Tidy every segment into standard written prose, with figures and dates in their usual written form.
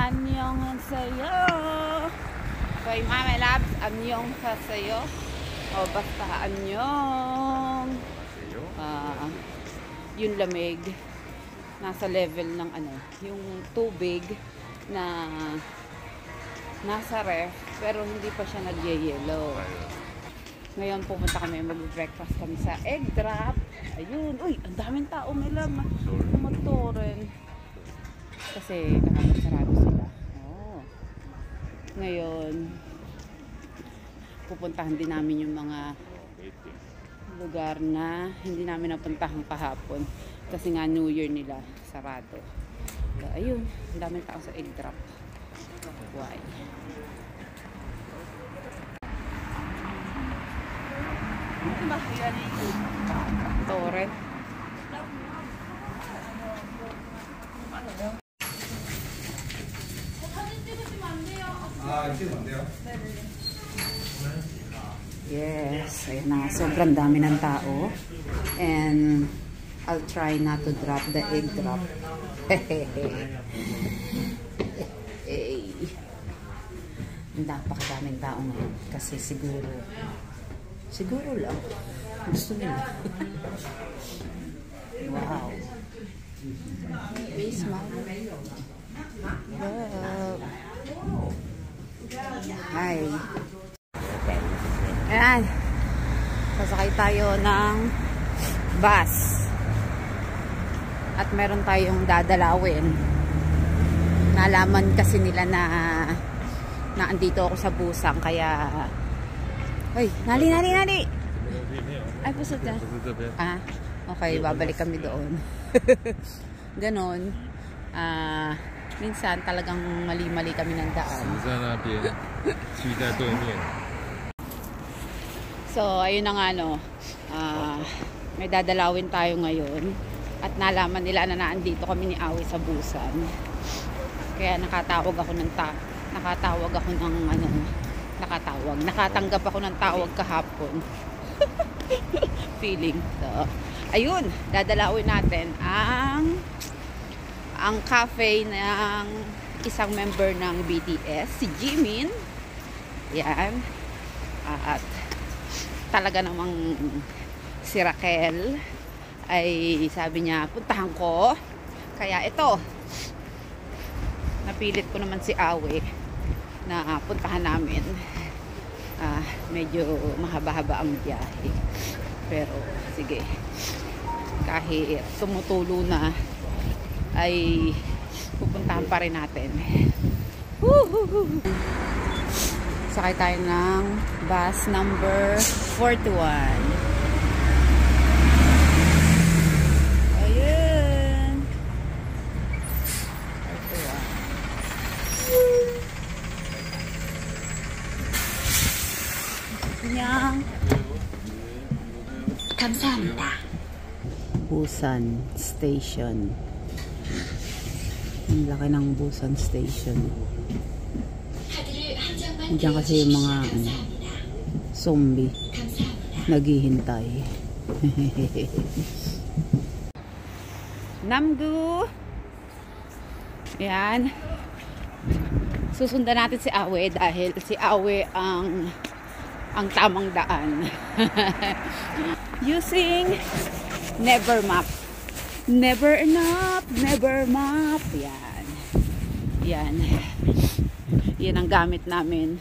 Annyeonghaseyo. Kay Mama Labs, annyeonghaseyo. O basta annyeong. Yung lamig nasa level ng ano, yung tubig na nasa ref pero hindi pa siya nagyayelo. Ngayon pupunta kami, mag-breakfast kami sa egg drop. Ayun, uy, ang daming tao, may laman motoren kasi kahapon sarado sila. Ngayon pupuntahan din namin yung mga lugar na hindi namin napuntahan kahapon kasi nga New Year nila sarado. So, ayun, ang daming tao sa egg drop. Why? Ano ba? Yan yung Torre. Yes, ayun na. Sobrang dami ng tao. And I'll try not to drop the egg drop. Napakadaming tao ngayon. Kasi siguro lang. Gusto nila. Wow. Please, ma'am. Hi. Ayan. Sasakay tayo ng bus. At meron tayong dadalawin. Nalaman kasi nila na andito ako sa Busang. Kaya ay, nali. Ay, pusot na. Okay, babalik kami doon. Ganon. Minsan talagang mali-mali kami ng daan. So, ayun na nga no. May dadalawin tayo ngayon. At nalaman nila na naandito kami ni Awi sa Busan. Kaya nakatanggap ako ng tawag kahapon. Feeling. So, ayun, dadalawin natin ang cafe ng isang member ng BTS, si Jimin. Yan. At talaga namang si Raquel ay sabi niya, puntahan ko. Kaya ito, napilit ko naman si Awe na puntahan namin. Medyo mahaba-haba ang biyahe. Pero, sige. Kahit tumutulo na, ay pupuntahan pa rin natin. Sakay tayo ng bus number 41. 감사합니다. Busan Station. Ang laki ng Busan Station. Diyan kasi yung mga zombie naghihintay. Namgu. Yan. Susundan natin si Awe dahil si Awe ang tamang daan. Using Never Map. Never enough, never map. Yan. Yan. Yan ang gamit namin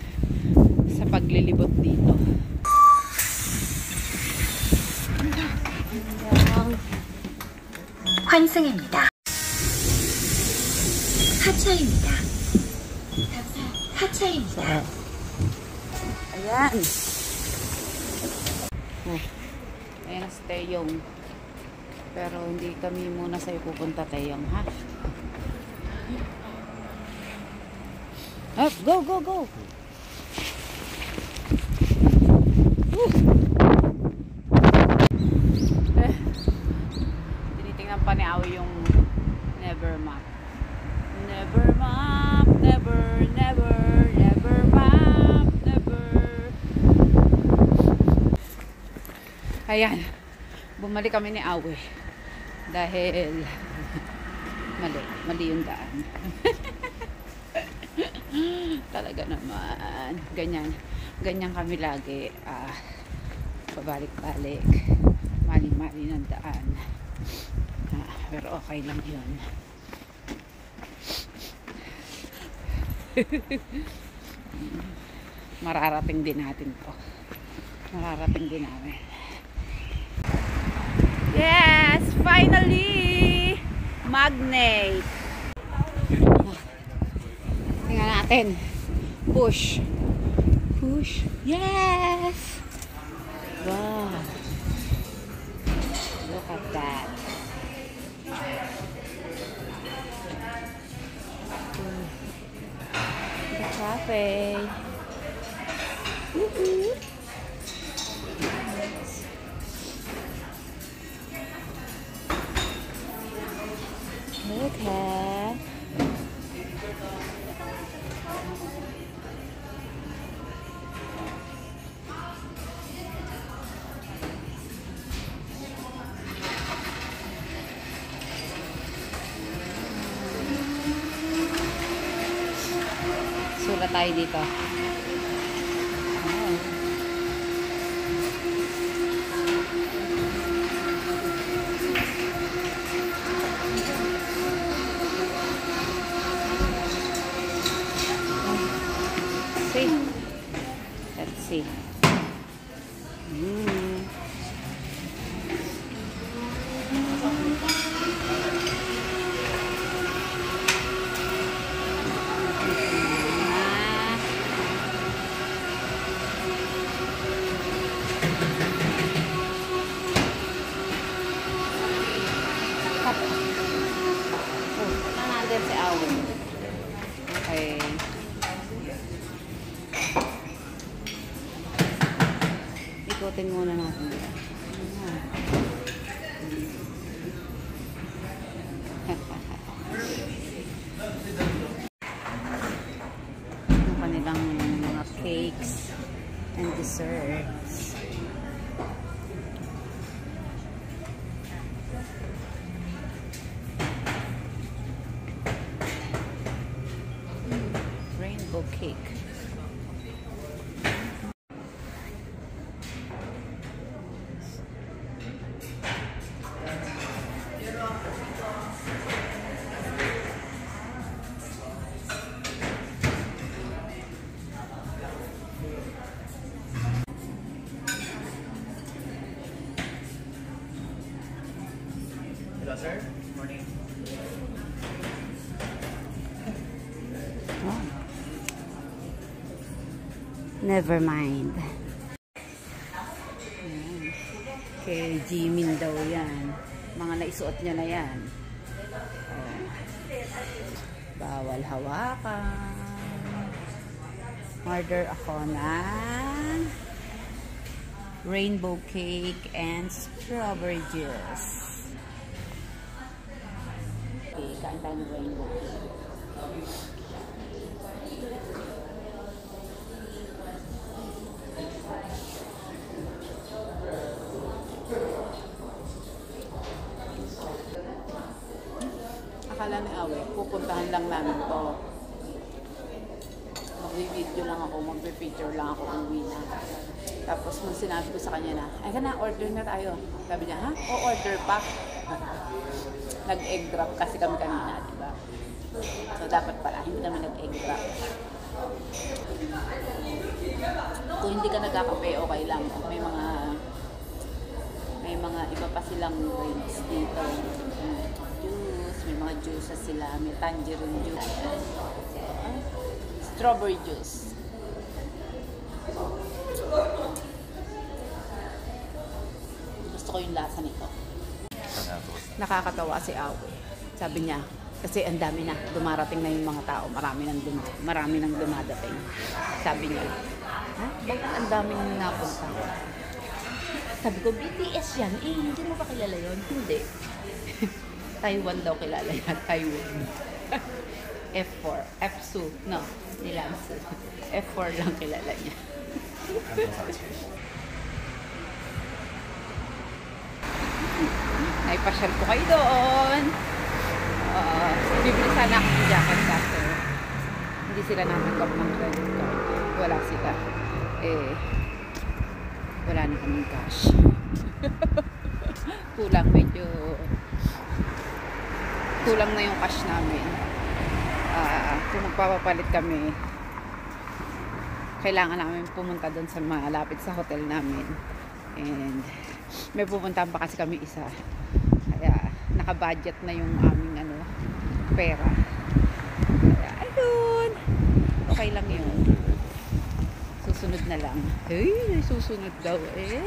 sa paglilibot dito. 환승입니다. 하차입니다. 하차입니다. Ayan. Ayan si Taeyong. Pero hindi kami muna sa'yo pupunta, Taeyong, ha? Up, go, go, go! Tinitingnan pa ni Awi yung Never Map. Never map, never, never, never map, never. Ayan. Bumalik kami ni Awe. Dahil mali yung daan. Talaga naman. Ganyan kami lagi. Pabalik-balik. Mali-mali ng daan. Pero okay lang yun. Mararating din natin to. Mararating din namin. Yes! Finally! Magnate! Tingnan natin. Push. Push. Yes! Wow. Look at that. The cafe. Woohoo! Okay. Sulat tayo dito. Let's see. Nandun si Awen. Okay. Ikutin muna natin. Yung kanilang mga cakes and desserts. Rainbow cake. Hello, sir. Morning. Oh. Never mind. Kay Jimin daw yan. Mga naisuot niya na yan. Oh. Bawal hawakan. Order ako ng rainbow cake and strawberry juice. Okay, kain tayo ng rainbow cake. Akala ni Awe, pupuntahan lang namin to. Mag-video lang ako, mag-picture lang ako, uwi na. Tapos nung sinabi ko sa kanya na, ay ka na, order na tayo. Sabi niya, ha? O order pa? Nag-egg drop kasi kami kanina, diba? So dapat pala, hindi kami nag-egg drop. Kung hindi ka nagkakape, okay lang. May mga iba pa silang drinks dito. Juice, may mga juices sila, may tangerine juice. Strawberry juice. Gusto ko yung lasa nito. Nakakatawa si Awe. Sabi niya, kasi ang dami na, dumarating na yung mga tao, marami nang dumadating. Sabi niya, ha? Bakit ang daming napunta? Sabi ko, BTS yan. Hindi mo ba kilala yun? Hindi. Taiwan daw kilala yan. Taiwan. F4. F2. No. Nilansu. F4 lang kilala niya. Naipasyal ko kayo doon. Bibili sana ako ng jacket kasi hindi sila natanggap ng credit card. Wala sila. Eh, wala na kaming cash. Kulang na yung cash namin. Kung magpapapalit kami, kailangan namin pumunta doon sa malapit sa hotel namin. And may pupuntahan pa kasi kami isa. Kaya naka-budget na yung aming pera. Kaya ayun. Okay lang yun. Susunod na lang. Hey, susunod daw eh.